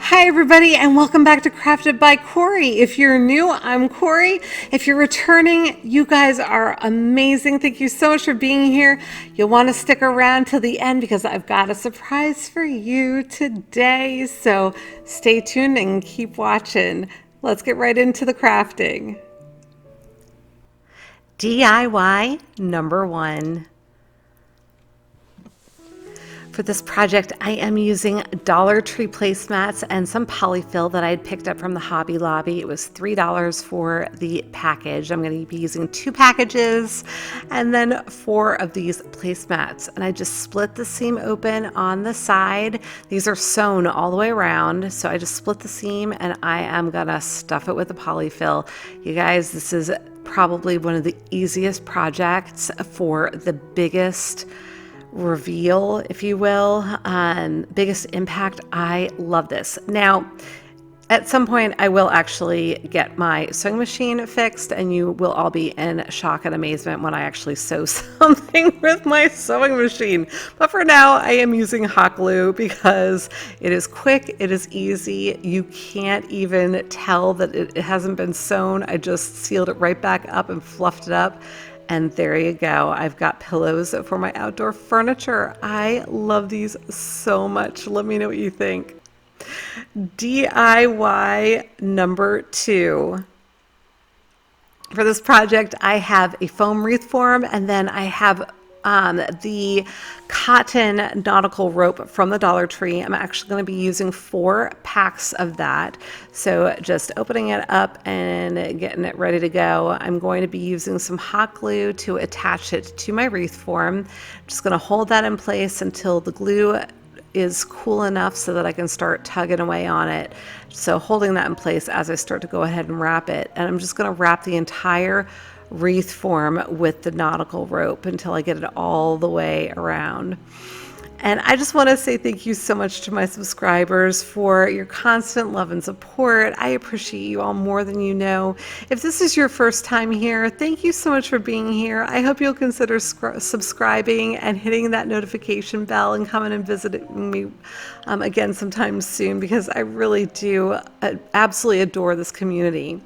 Hi everybody and welcome back to Crafted by Corie. If you're new, I'm Corie. If you're returning, you guys are amazing. Thank you so much for being here. You'll want to stick around till the end because I've got a surprise for you today. So stay tuned and keep watching. Let's get right into the crafting. DIY number 1. For this project, I am using Dollar Tree placemats and some polyfill that I had picked up from the Hobby Lobby. It was $3 for the package. I'm going to be using 2 packages and then 4 of these placemats. And I just split the seam open on the side. These are sewn all the way around. So I just split the seam and I am going to stuff it with the polyfill. You guys, this is probably one of the easiest projects for the biggest reveal, if you will, biggest impact. I love this. Now, at some point, I will actually get my sewing machine fixed, and you will all be in shock and amazement when I actually sew something with my sewing machine. But for now, I am using hot glue because it is quick, it is easy. You can't even tell that it hasn't been sewn. I just sealed it right back up and fluffed it up. And there you go. I've got pillows for my outdoor furniture. I love these so much. Let me know what you think. DIY number 2. For this project, I have a foam wreath form, and then I have the cotton nautical rope from the Dollar Tree. I'm actually going to be using 4 packs of that. So just opening it up and getting it ready to go. I'm going to be using some hot glue to attach it to my wreath form. I'm just going to hold that in place until the glue is cool enough so that I can start tugging away on it. So holding that in place as I start to go ahead and wrap it. And I'm just going to wrap the entire wreath form with the nautical rope until I get it all the way around. And I just want to say thank you so much to my subscribers for your constant love and support. I appreciate you all more than you know. If this is your first time here, thank you so much for being here. I hope you'll consider subscribing and hitting that notification bell and coming and visiting me again sometime soon, because I really do absolutely adore this community.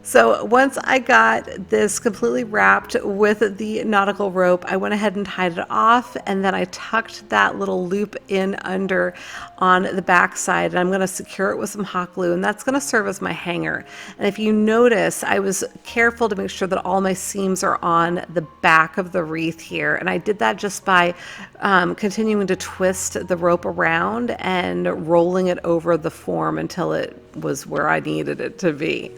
So once I got this completely wrapped with the nautical rope, I went ahead and tied it off, and then I tucked that little loop in under on the back side, and I'm going to secure it with some hot glue, and that's going to serve as my hanger. And if you notice, I was careful to make sure that all my seams are on the back of the wreath here, and I did that just by continuing to twist the rope around and rolling it over the form until it was where I needed it to be.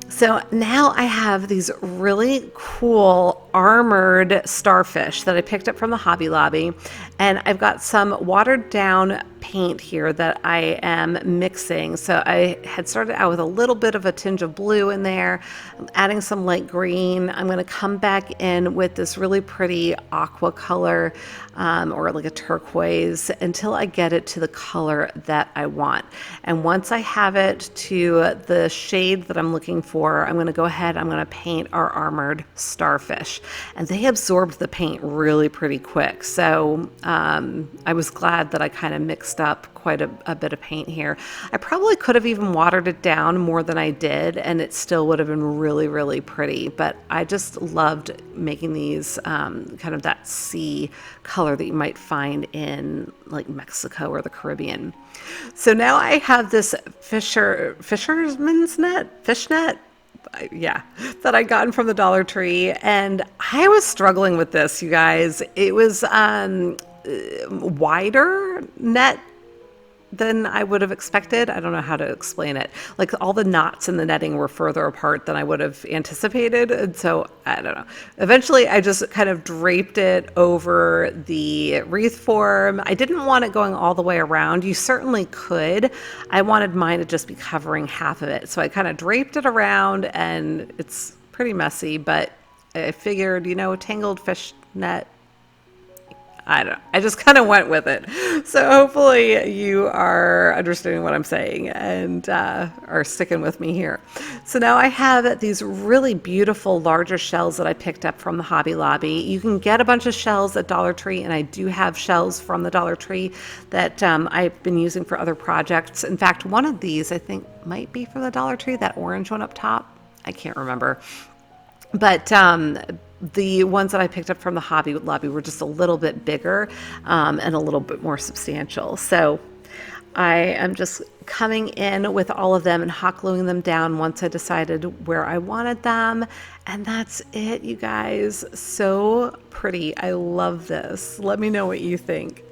So now I have these really cool armored starfish that I picked up from the Hobby Lobby, and I've got some watered down paint here that I am mixing. So I had started out with a little bit of a tinge of blue in there. I'm adding some light green. I'm going to come back in with this really pretty aqua color or like a turquoise until I get it to the color that I want. And once I have it to the shade that I'm looking for, I'm going to go ahead, I'm going to paint our armored starfish. And they absorbed the paint really pretty quick. So I was glad that I kind of mixed up quite a bit of paint here. I probably could have even watered it down more than I did, and it still would have been really, really pretty. But I just loved making these kind of that sea color that you might find in like Mexico or the Caribbean. So now I have this fisherman's net, fish net, yeah, that I gotten from the Dollar Tree, and I was struggling with this, you guys. It was wider net than I would have expected. I don't know how to explain it. Like all the knots in the netting were further apart than I would have anticipated. And so I don't know. Eventually I just kind of draped it over the wreath form. I didn't want it going all the way around. You certainly could. I wanted mine to just be covering half of it. So I kind of draped it around, and it's pretty messy, but I figured, you know, tangled fish net, I don't know. I just kind of went with it. So hopefully you are understanding what I'm saying and are sticking with me here. So now I have these really beautiful larger shells that I picked up from the Hobby Lobby. You can get a bunch of shells at Dollar Tree, and I do have shells from the Dollar Tree that I've been using for other projects. In fact, one of these I think might be from the Dollar Tree, that orange one up top. I can't remember. But the ones that I picked up from the Hobby Lobby were just a little bit bigger and a little bit more substantial. So I am just coming in with all of them and hot gluing them down once I decided where I wanted them. And that's it, you guys. So pretty. I love this. Let me know what you think.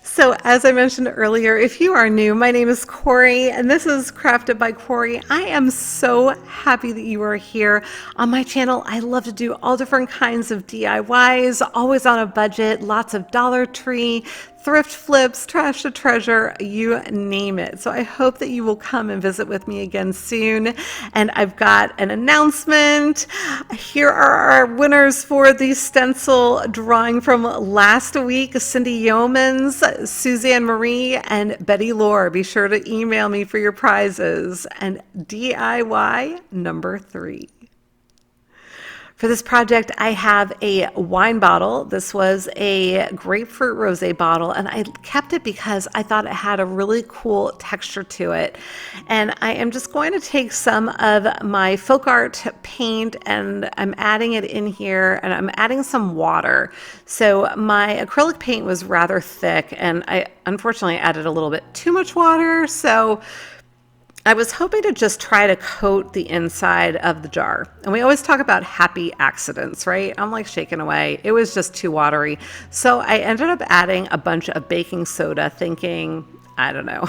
So as I mentioned earlier, if you are new, my name is Corie and this is Crafted by Corie. I am so happy that you are here on my channel. I love to do all different kinds of DIYs, always on a budget, lots of Dollar Tree, thrift flips, trash to treasure, you name it. So I hope that you will come and visit with me again soon. And I've got an announcement. Here are our winners for the stencil drawing from last week: Cindy Yeomans, Suzanne Marie, and Betty Lore. Be sure to email me for your prizes. And DIY number 3. For this project, I have a wine bottle. This was a grapefruit rosé bottle, and I kept it because I thought it had a really cool texture to it. And I am just going to take some of my folk art paint, and I'm adding it in here, and I'm adding some water. So my acrylic paint was rather thick, and I unfortunately added a little bit too much water. So I was hoping to just try to coat the inside of the jar. And we always talk about happy accidents, right? I'm like shaking away. It was just too watery. So I ended up adding a bunch of baking soda thinking, I don't know.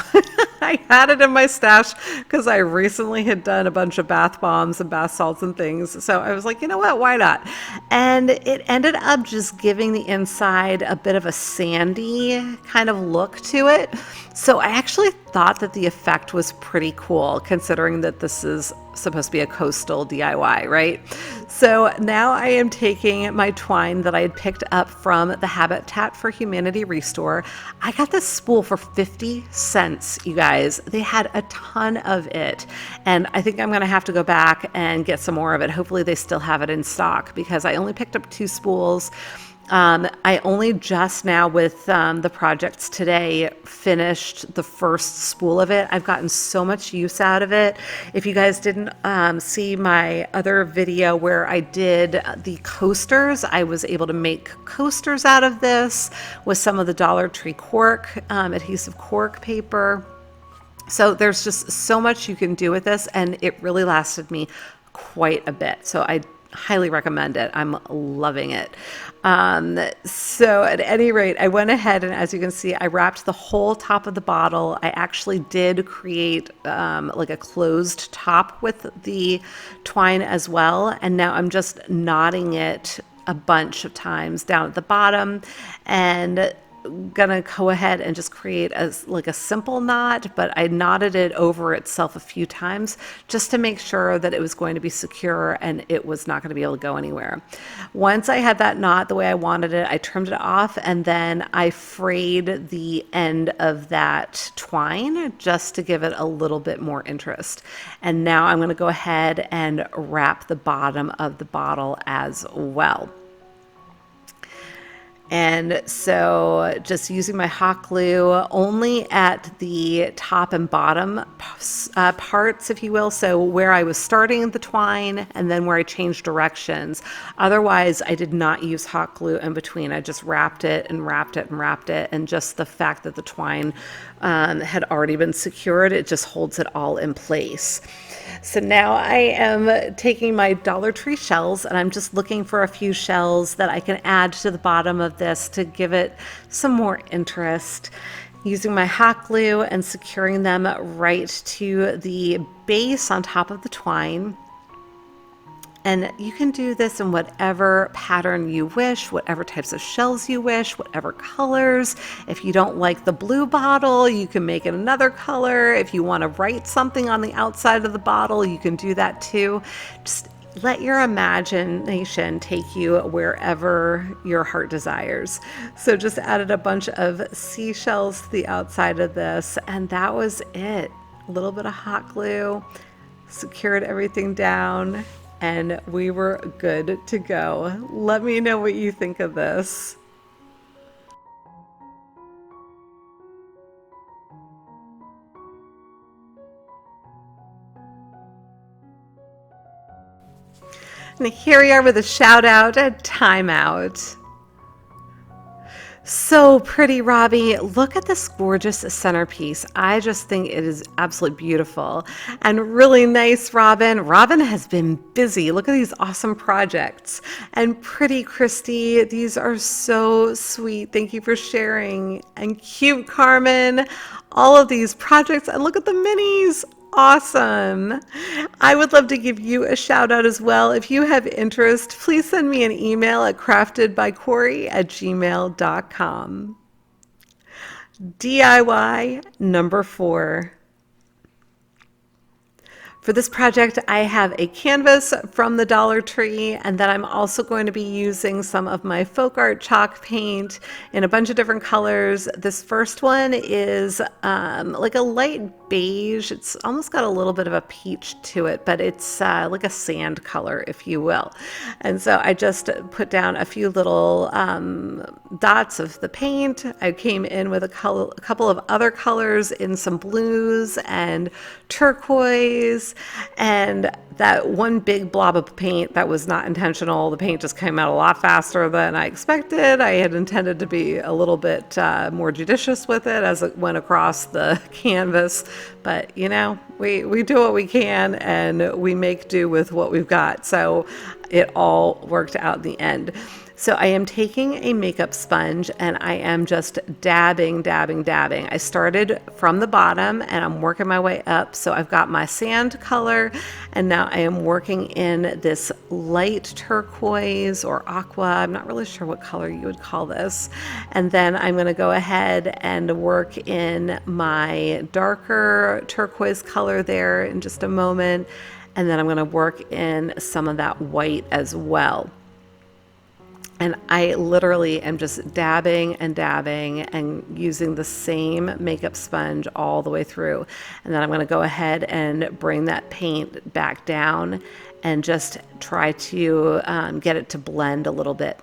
I had it in my stash because I recently had done a bunch of bath bombs and bath salts and things. So I was like, you know what, why not? And it ended up just giving the inside a bit of a sandy kind of look to it. So I actually thought that the effect was pretty cool, considering that this is supposed to be a coastal DIY, right? So now I am taking my twine that I had picked up from the Habitat for Humanity Restore. I got this spool for 50 cents, you guys. They had a ton of it. And I think I'm gonna have to go back and get some more of it. Hopefully they still have it in stock because I only picked up 2 spools. I only just now with the projects today finished the first spool of it. I've gotten so much use out of it. If you guys didn't see my other video where I did the coasters, I was able to make coasters out of this with some of the Dollar Tree cork, adhesive cork paper. So there's just so much you can do with this, and it really lasted me quite a bit. So I highly recommend it. I'm loving it. So at any rate, I went ahead and, as you can see, I wrapped the whole top of the bottle. I actually did create like a closed top with the twine as well. And now I'm just knotting it a bunch of times down at the bottom, and gonna go ahead and just create like a simple knot, but I knotted it over itself a few times just to make sure that it was going to be secure and it was not going to be able to go anywhere. Once I had that knot the way I wanted it, I trimmed it off, and then I frayed the end of that twine just to give it a little bit more interest. And now I'm going to go ahead and wrap the bottom of the bottle as well. And so just using my hot glue only at the top and bottom parts, if you will. So where I was starting the twine and then where I changed directions. Otherwise, I did not use hot glue in between. I just wrapped it and wrapped it and wrapped it. And just the fact that the twine had already been secured, it just holds it all in place. So now I am taking my Dollar Tree shells, and I'm just looking for a few shells that I can add to the bottom of this to give it some more interest. Using my hot glue and securing them right to the base on top of the twine. And you can do this in whatever pattern you wish, whatever types of shells you wish, whatever colors. If you don't like the blue bottle, you can make it another color. If you want to write something on the outside of the bottle, you can do that too. Just let your imagination take you wherever your heart desires. So just added a bunch of seashells to the outside of this, and that was it. A little bit of hot glue, secured everything down, and we were good to go. Let me know what you think of this. And here we are with a shout out and timeout. So pretty, Robbie. Look at this gorgeous centerpiece. I just think it is absolutely beautiful and really nice, Robin. Robin has been busy. Look at these awesome projects. And pretty Christy, these are so sweet. Thank you for sharing. And cute Carmen, all of these projects. And look at the minis. Awesome. I would love to give you a shout out as well. If you have interest, please send me an email at craftedbycorie@gmail.com. DIY number 4. For this project, I have a canvas from the Dollar Tree, and then I'm also going to be using some of my folk art chalk paint in a bunch of different colors. This first one is like a light beige. It's almost got a little bit of a peach to it, but it's like a sand color, if you will. And so I just put down a few little dots of the paint. I came in with a couple of other colors in some blues and turquoise, and that one big blob of paint that was not intentional. The paint just came out a lot faster than I expected. I had intended to be a little bit more judicious with it as it went across the canvas, but you know, we do what we can and we make do with what we've got. So it all worked out in the end. So I am taking a makeup sponge and I am just dabbing. I started from the bottom and I'm working my way up. So I've got my sand color and now I am working in this light turquoise or aqua. I'm not really sure what color you would call this. And then I'm going to go ahead and work in my darker turquoise color there in just a moment. And then I'm going to work in some of that white as well. And I literally am just dabbing and using the same makeup sponge all the way through. And then I'm going to go ahead and bring that paint back down and just try to get it to blend a little bit.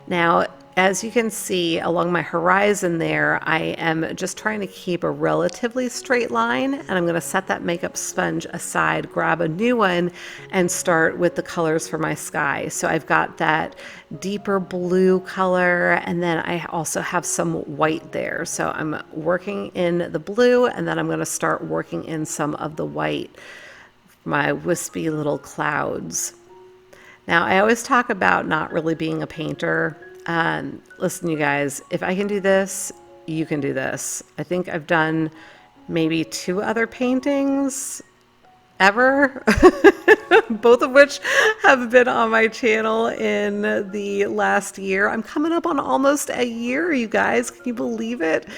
Now, as you can see along my horizon there, I am just trying to keep a relatively straight line, and I'm going to set that makeup sponge aside, grab a new one, and start with the colors for my sky. So I've got that deeper blue color, and then I also have some white there. So I'm working in the blue, and then I'm going to start working in some of the white, my wispy little clouds. Now, I always talk about not really being a painter. Listen, you guys, if I can do this, you can do this. I think I've done maybe 2 other paintings ever, both of which have been on my channel in the last year. I'm coming up on almost a year, you guys. Can you believe it?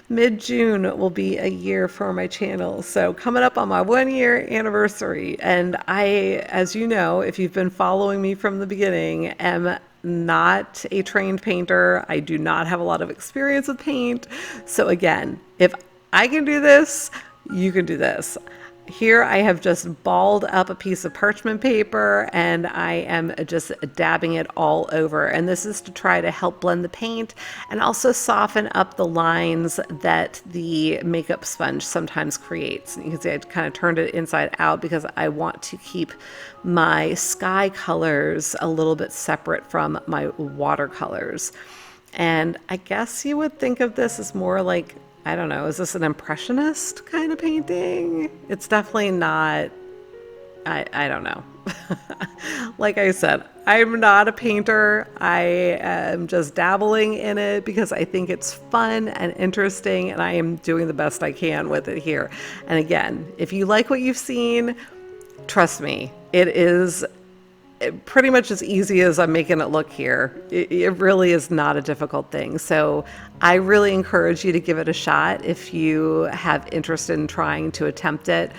Mid-June will be a year for my channel. So coming up on my 1-year anniversary. And I, as you know, if you've been following me from the beginning, am not a trained painter. I do not have a lot of experience with paint. So again, if I can do this, you can do this. Here I have just balled up a piece of parchment paper and I am just dabbing it all over. And this is to try to help blend the paint and also soften up the lines that the makeup sponge sometimes creates. And you can see I kind of turned it inside out because I want to keep my sky colors a little bit separate from my watercolors. And I guess you would think of this as more like, I don't know, is this an impressionist kind of painting? It's definitely not, I don't know. Like I said, I'm not a painter. I am just dabbling in it because I think it's fun and interesting and I am doing the best I can with it here. And again, if you like what you've seen, trust me, it is pretty much as easy as I'm making it look here. It really is not a difficult thing. So I really encourage you to give it a shot if you have interest in trying to attempt it.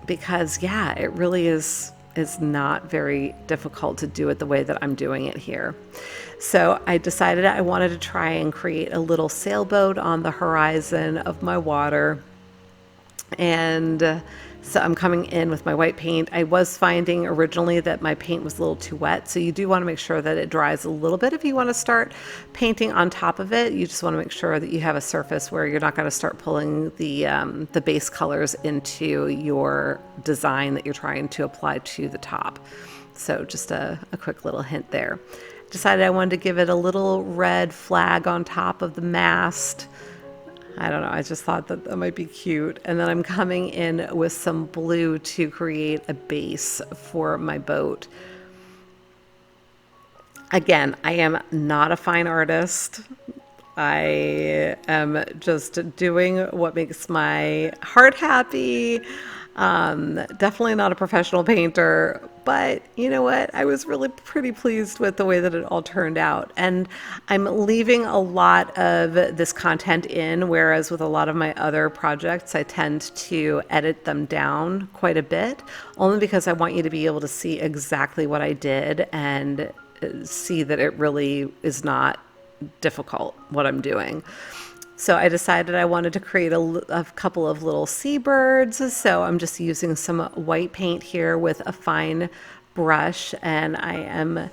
Because yeah, it really is is not very difficult to do it the way that I'm doing it here. So I decided I wanted to try and create a little sailboat on the horizon of my water. And so I'm coming in with my white paint. I was finding originally that my paint was a little too wet, so you do want to make sure that it dries a little bit if you want to start painting on top of it. You just want to make sure that you have a surface where you're not going to start pulling the base colors into your design that you're trying to apply to the top. So just a quick little hint there. Decided I wanted to give it a little red flag on top of the mast. I don't know, I just thought that might be cute. And then I'm coming in with some blue to create a base for my boat. Again, I am not a fine artist. I am just doing what makes my heart happy. Definitely not a professional painter, but you know what? I was really pretty pleased with the way that it all turned out. And I'm leaving a lot of this content in, whereas with a lot of my other projects, I tend to edit them down quite a bit, only because I want you to be able to see exactly what I did and see that it really is not difficult what I'm doing. So I decided I wanted to create a couple of little seabirds. So I'm just using some white paint here with a fine brush, and I am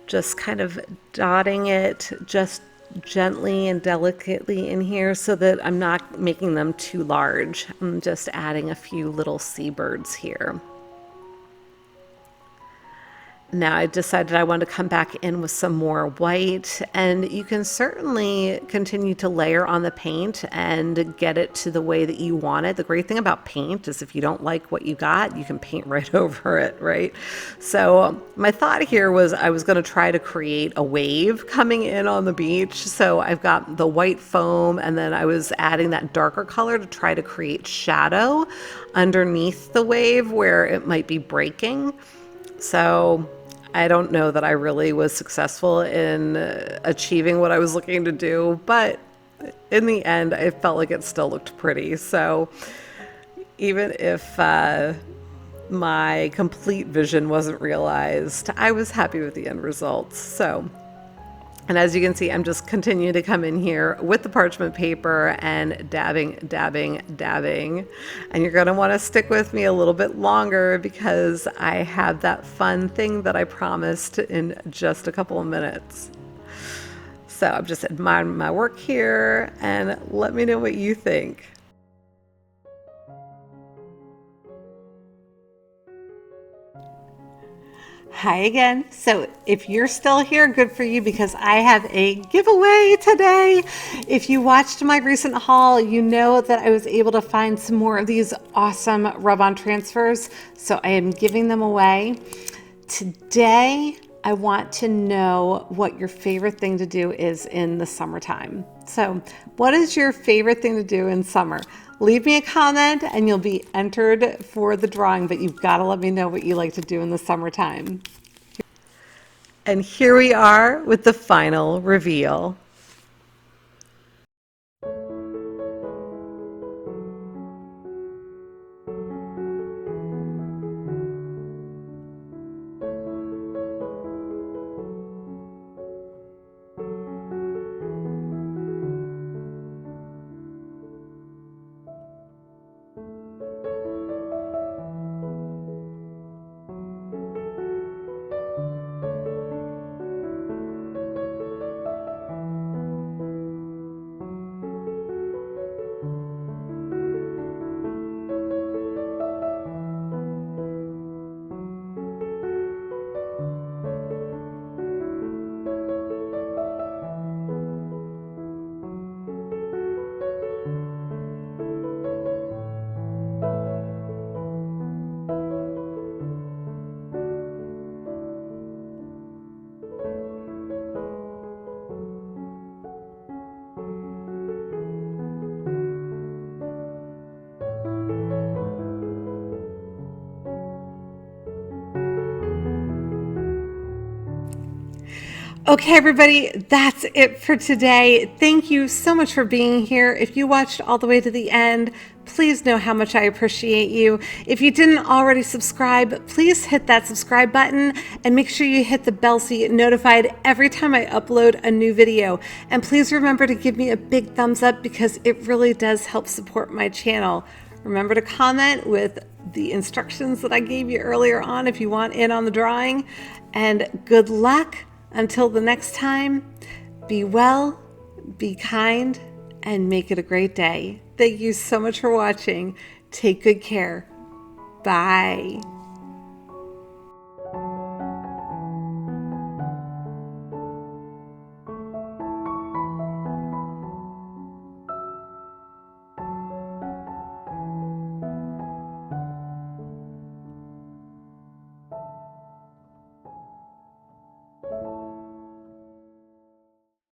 just kind of dotting it just gently and delicately in here so that I'm not making them too large. I'm just adding a few little seabirds here. Now I decided I wanted to come back in with some more white, and you can certainly continue to layer on the paint and get it to the way that you want it. The great thing about paint is if you don't like what you got, you can paint right over it, right? So my thought here was I was going to try to create a wave coming in on the beach. So I've got the white foam, and then I was adding that darker color to try to create shadow underneath the wave where it might be breaking. So I don't know that I really was successful in achieving what I was looking to do, but in the end, I felt like it still looked pretty. So even if my complete vision wasn't realized, I was happy with the end results. So, and as you can see, I'm just continuing to come in here with the parchment paper and dabbing, dabbing, dabbing. And you're going to want to stick with me a little bit longer because I have that fun thing that I promised in just a couple of minutes. So I'm just admiring my work here, and let me know what you think. Hi again. So if you're still here, good for you, because I have a giveaway today. If you watched my recent haul, you know that I was able to find some more of these awesome rub-on transfers. So I am giving them away. Today, I want to know what your favorite thing to do is in the summertime. So what is your favorite thing to do in summer? Leave me a comment and you'll be entered for the drawing, but you've got to let me know what you like to do in the summertime. And here we are with the final reveal. Okay, everybody, that's it for today. Thank you so much for being here. If you watched all the way to the end, please know how much I appreciate you. If you didn't already subscribe, please hit that subscribe button and make sure you hit the bell so you get notified every time I upload a new video. And please remember to give me a big thumbs up because it really does help support my channel. Remember to comment with the instructions that I gave you earlier on if you want in on the drawing. And good luck until the next time. Be well, be kind, and make it a great day. Thank you so much for watching. Take good care. Bye.